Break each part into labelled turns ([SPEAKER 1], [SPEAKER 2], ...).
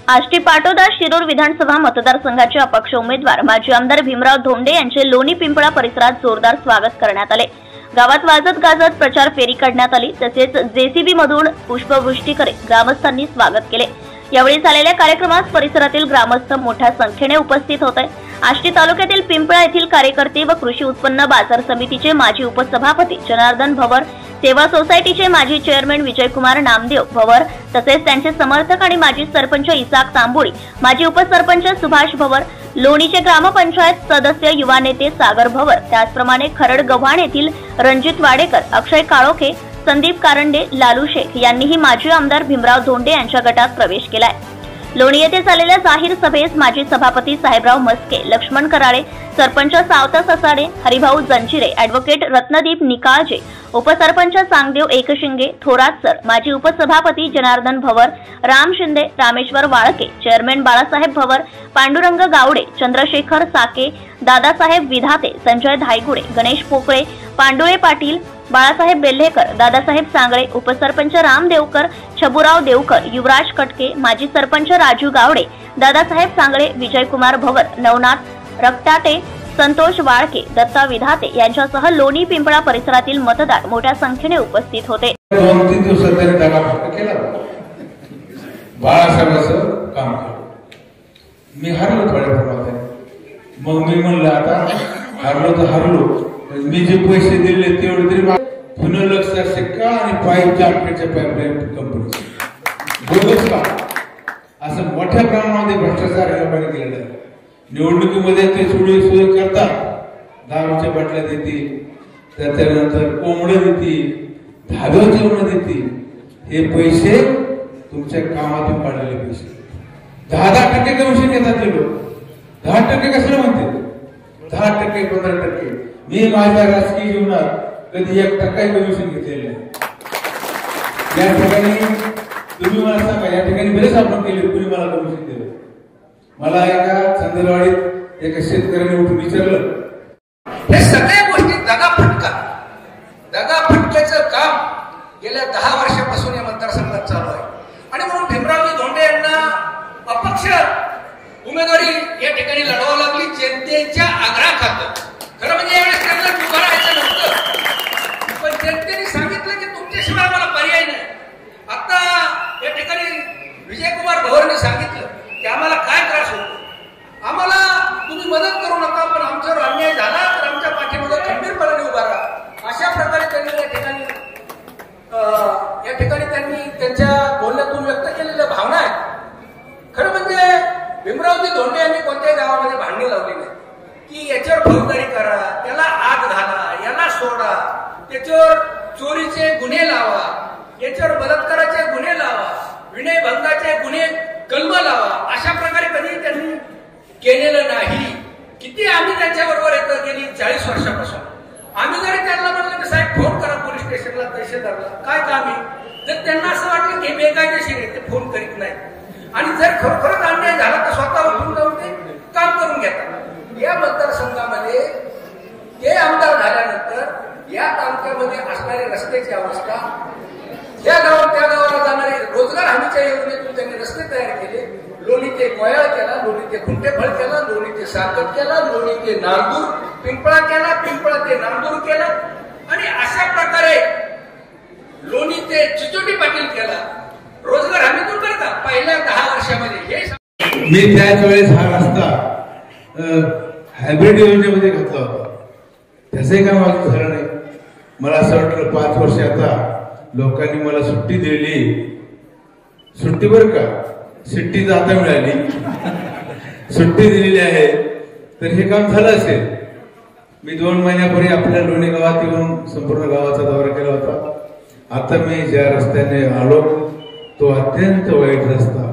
[SPEAKER 1] आष्टी पाटोदा शिरूर विधानसभा मतदारसंघाचे अपक्ष उमेदवार माजी आमदार भीमराव धोंडे यांचे लोणी पिंपळा परिसरात जोरदार स्वागत करण्यात आले। गावात वाजत गाजत प्रचार फेरी काढण्यात आली, तसेच जेसीबी मधून पुष्पवृष्टी करीत ग्रामस्थांनी स्वागत केले। यावेळी झालेल्या कार्यक्रमात परिसरातील ग्रामस्थ मोठ्या संख्येने उपस्थित होते। आष्टी तालुक्यातील पिंपळा येथील कार्यकर्ते व कृषी उत्पन्न बाजार समितीचे माजी उपसभापती जनार्दन भवर, सेवा सोसायटीचे माजी चेअरमन विजयकुमार नामदेव भवर, तसेच त्यांचे समर्थक आणि माजी सरपंच इसाक तांबोळी, माजी उपसरपंच सुभाष भवर, लोणीचे ग्रामपंचायत सदस्य युवा नेते सागर भवर, त्याचप्रमाणे खरड गव्हाण येथील रणजित वाडेकर, अक्षय काळोखे, संदीप कारंडे, लालू शेख यांनीही माजी आमदार भीमराव धोंडे यांच्या गटात प्रवेश केलाय। लोणी येथे झालेल्या जाहीर सभेस माजी सभापती साहेबराव मस्के, लक्ष्मण कराळे, सरपंच सावता ससाडे, हरिभाऊ जंजिरे, ॲडव्होकेट रत्नदीप निकाळजे, उपसरपंच सांगदेव एकशिंगे, थोरात सर, माजी उपसभापती जनार्दन भवर, राम शिंदे, रामेश्वर वाळके, चेअरमन बाळासाहेब भवर, पांडुरंग गावडे, चंद्रशेखर साके, दादासाहेब विधाते, संजय धायगुडे, गणेश पोकळे, पांडुळे पाटील, बाळासाहेब बेल्हेकर, दादासाहेब सांगळे, उपसरपंच राम देवकर, छबुराव देवकर, युवराज कटके, माजी सरपंच राजू गावडे, दादासाहेब सांगळे, विजयकुमार भवर, नवनाथ रक्ताटे, संतोष वाळके, दत्ता विधाते यांच्यासह लोणी पिंपळा परिसरातील मतदार मोठ्या संख्येने उपस्थित होते।
[SPEAKER 2] 2-3 दिवसात त्यांनी दगा फटका केला, बाळासाहेबांचं काम केलं। मी हरलो थोड्या प्रमाणात, मग मी म्हणलं आता हरलो तर हरलो, मी जे पैसे दिले तेवढे तरी पुनर्लक्ष शिक्का आणि पाईप जामखेडच्या पाईपलाईन कंपनीचे बोगस का असं मोठ्या प्रमाणामध्ये भ्रष्टाचार या लोकांनी केलेला आहे। निवडणुकीमध्ये ते सोयी करतात, दारूच्या बाटल्या देतील, त्याच्यानंतर कोंबडं देतील, धाब्यावर जेवण देतील। हे पैसे तुमच्या कामातून काढलेले पैसे 10% कमिशन घेतात ते लोक। 10% कशाला म्हणते? 10%, 15%। मी माझ्या राजकीय जीवनात कधी 1% कमिशन घेतलेलं नाही। या ठिकाणी तुम्ही मला सांगा, या ठिकाणी बरेच आपण केले, कुणी मला कमिशन दिलं? मला एका चंदरवाडीत एका शेतकऱ्याने उठून विचारलं,
[SPEAKER 3] हे सगळ्या गोष्टी दगा फटक्याचं काम गेल्या 10 वर्षापासून या मतदारसंघात चालू आहे। आणि म्हणून भीमरावजी धोंडे यांना अपक्ष उमेदवारी या ठिकाणी लढवावी लागली जनतेच्या आग्रहाखातर। खरं म्हणजे यावेळेस त्यांना उभारायचं नव्हतं, पण जनतेने सांगितलं की तुमच्याशिवाय मला पर्याय नाही। आता या ठिकाणी विजयकुमार भवरने सांगितलं की आम्हाला काय त्रास होतो, आम्हाला तुम्ही मदत करू नका, पण आमच्यावर अन्याय झाला तर आमच्या पाठीमध्ये खंबीरपणाने उभा राहा। अशा प्रकारे त्यांनी या ठिकाणी त्यांनी त्यांच्या बोलण्यातून व्यक्त केलेल्या भावना आहेत। खरं म्हणजे भीमरावजी धोंडे यांनी कोणत्याही गावामध्ये भांडणी लावली नाही की याच्यावर फौजदारी करा, त्याला आत घाला, याला सोडा, त्याच्यावर चोरीचे गुन्हे लावा, याच्यावर बलात्काराचे गुन्हे लावा, विनयभंगाचे गुन्हे कलम लावा। अशा प्रकारे कधी त्यांनी केलेलं नाही। किती आम्ही त्यांच्याबरोबर येतो गेली 40 वर्षापासून। आम्ही जरी त्यांना म्हणलं की साहेब फोन करा पोलीस स्टेशनला, तहसीलदारला, काय काम आहे, जर त्यांना असं वाटलं की बेकायदेशीर आहे, ते फोन करीत नाही। आणि जर खरोखरच अन्याय झाला तर स्वतः उठून जाऊन ते काम करून घेतात। या मतदारसंघामध्ये ते आमदार झाल्यानंतर या तालुक्यामध्ये असणारी रस्त्याची अवस्था, या गावात त्या गावाला जाणारे रोजगार हमीच्या योजनेतून त्यांनी रस्ते तयार केले। लोणी ते कोयाळ केला, लोणी ते खुंटेफळ केला, लोणी ते साकत केला, लोणी ते नांदूर पिंपळा केला, पिंपळा ते नांदूर केला, आणि अशा प्रकारे लोणी ते चिचोटी पाटील केला। रोजगार हमीतून बरं का पहिल्या 10 वर्षामध्ये हे
[SPEAKER 2] मी त्याच वेळेस हा रस्ता हायब्रिड योजनेमध्ये घातला होता, त्याचंही काम अजून झालं नाही। मला असं वाटलं 5 वर्ष आता लोकांनी मला सुट्टी दिली, सुट्टी बरं का, सुट्टी तर आता मिळाली, सुट्टी दिलेली आहे, तर हे काम झालं असेल। मी 2 महिन्यापूर्वी आपल्या लोणी गावात येऊन संपूर्ण गावाचा दौरा केला होता। आता मी ज्या रस्त्याने आलो तो अत्यंत वाईट रस्ता।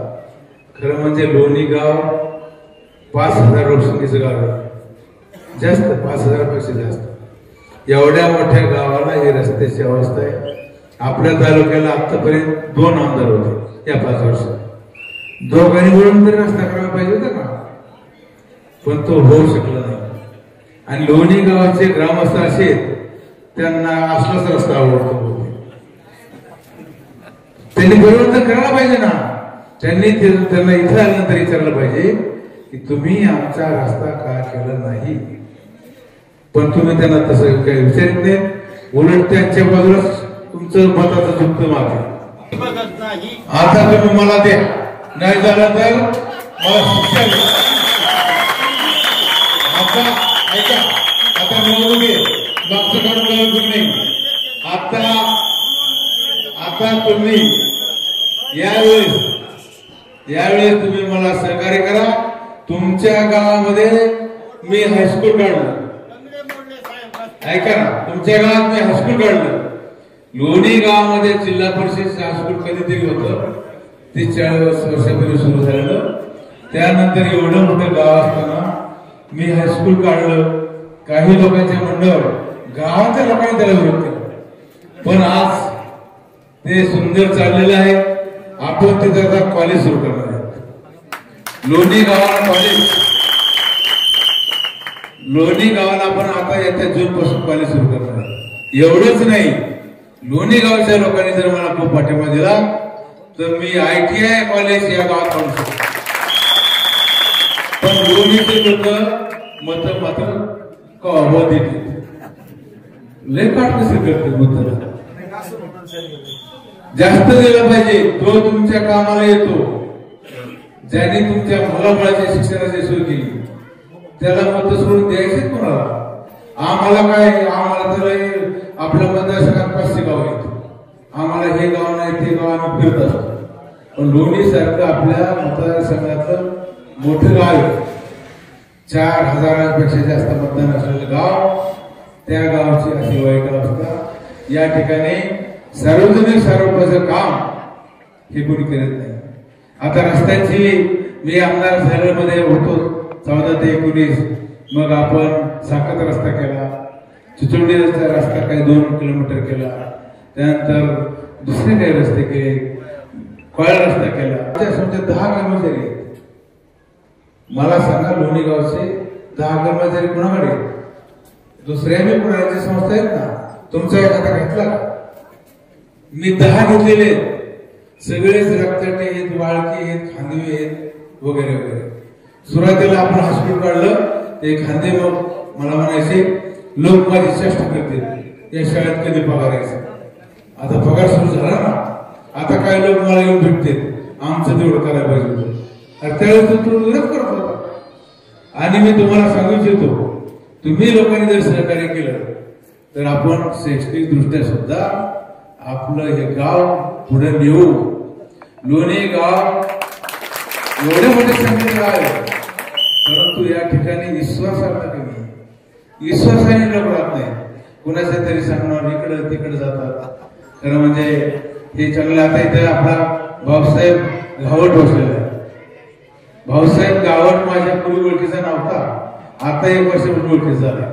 [SPEAKER 2] खरं म्हणजे लोणी गाव 5000 लोकसंख्येचं गाव आहे, जास्त 5000पेक्षा जास्त। एवढ्या मोठ्या गावाला ही रस्त्याची अवस्था आहे। आपल्या तालुक्याला आतापर्यंत 2 आमदार होते या 5 वर्षात, दोघांनी मिळून तरी रस्ता करायला पाहिजे होता ना, पण तो होऊ शकला नाही। आणि लोणी गावाचे ग्रामस्थ असे त्यांना असलाच रस्ता आवडतो, त्यांनी बरोबर करायला पाहिजे ना। त्यांनी त्यांना इथे आल्यानंतर विचारलं पाहिजे की तुम्ही आमचा रस्ता का केला नाही, पण तुम्ही त्यांना तसं काही विचारित नाही. उलट त्यांच्या बाजूलाच तुमचं मताचं झुकतं मागे. आता तुम्ही मला द्या, नाही झालं तर मला शिक्षा द्या. आता ऐका, आता निवडणूक आहे, मागचं काम करत नाही. आता तुम्ही यावेळेस तुम्ही मला सहकार्य करा. तुमच्या गावामध्ये मी हायस्कूल काढलं, ऐका ना, तुमच्या गावात मी हायस्कूल काढलं. लोणी गावामध्ये जिल्हा परिषद हायस्कूल कधीतरी होतं, ते 40 वर्षापूर्वी सुरू झालेलं. त्यानंतर एवढं मोठं गाव असताना मी हायस्कूल काढलं. काही लोकांच्या म्हणण्यावर गावाच्या लोकांनी त्याला विरोध केला, पण आज ते सुंदर चाललेलं आहे. आपण तिथे आता कॉलेज सुरू करणार आहे. लोणी गावाला कॉलेज, लोणी गावाला आपण आता येत्या जून पासून कॉलेज सुरू करणार आहे. एवढंच नाही, लोणी गावच्या लोकांनी जर मला खूप पाठिंबा दिला तर मी ITI कॉलेज या गावात काढू शकतो. पण लोणीचे लोक मत मात्र कवा देतील, लय काट कसे करते मत. जास्त दिलं पाहिजे तो तुमच्या कामाला येतो. ज्याने तुमच्या मुलाबाळाच्या शिक्षणाची सोय केली त्याला मत सोडून द्यायचे कोणाला? आम्हाला काय, आम्हाला तर आपल्या मतदारसंघात 500 गाव आहेत, आम्हाला हे गाव नाही ते गाव आम्ही फिरत असतो. पण लोणी सारखं आपल्या मतदारसंघातलं मोठं गाव आहे, 4000पेक्षा जास्त मतदान असलेलं गाव, त्या गावची अशी वाईट अवस्था. या ठिकाणी सार्वजनिक स्वरूपाचं काम हे कोणी करत नाही. आता रस्त्यांची, मी आमदार झाल्यामध्ये होतो 14 ते 19, मग आपण साकत रस्ता केला, चिचोंडीचा रस्ता काही 2 किलोमीटर केला, त्यानंतर दुसरे काही रस्ते केले, कॉळ रस्ता केला. त्याच्यासमोर 10 कर्मचारी, मला सांगा लोणी गावचे 10 कर्मचारी कोणाकडे? दुसऱ्या मी पुण्याच्या संस्था आहेत ना, तुमचा एखादा घेतला का? मी 10 घेतलेले, सगळेच रक्ताटे आहेत, वाळके आहेत, खांदवे आहेत वगैरे वगैरे. सुरुवातीला आपण हॉस्पिटल काढलं, ते खांदे मग मला म्हणायचे लोक माझी चेष्टा करतील, या शाळेत कधी पगार यायचा. आता पगार सुरू झाला ना, आता काय लोक मला येऊन भेटतील, आमचं तेवढं करायला पाहिजे होतं. त्यावेळेस तो विरोध करत होता. आणि मी तुम्हाला सांगू इच्छितो, तुम्ही लोकांनी जर सहकार्य केलं तर आपण शैक्षणिक दृष्ट्या सुद्धा आपलं हे गाव पुढे नेऊ. लोणी गाव एवढे मोठे संख्येने गाव आहे, परंतु या ठिकाणी विश्वासार्हता कमी, विश्वासाने लोक राहत नाही. कुणाच्या तरी सांगणार इकडं तिकडे जातात. खरं म्हणजे हे चांगलं. आता इथे आपला भाऊसाहेब गावट बसलेला आहे. भाऊसाहेब गावट माझ्या पूर्वी ओळखीचा नव्हता, आता 1 वर्षापूर्वी ओळखीचा झाला.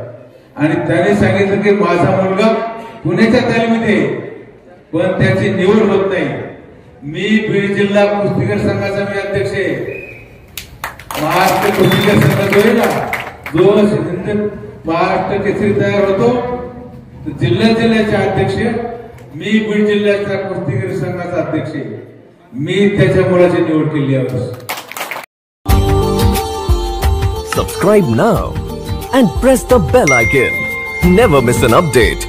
[SPEAKER 2] आणि त्याने सांगितलं की माझा मुलगा पुण्याच्या तालमीत आहे, पण त्याची निवड होत नाही. मी बीड जिल्हा कुस्तीगीर संघाचा मी अध्यक्ष आहे. महाराष्ट्र कुस्तीगीर संघ जो आहे ना, जो हिंद महाराष्ट्र केसरी तयार होतो, जिल्ह्याचे अध्यक्ष मी, बीड जिल्ह्याच्या कुस्तीगीर संघाचा अध्यक्ष आहे. मी त्याच्या मुलाची निवड केली आहे.
[SPEAKER 4] Subscribe now and press the bell icon. Never miss an update.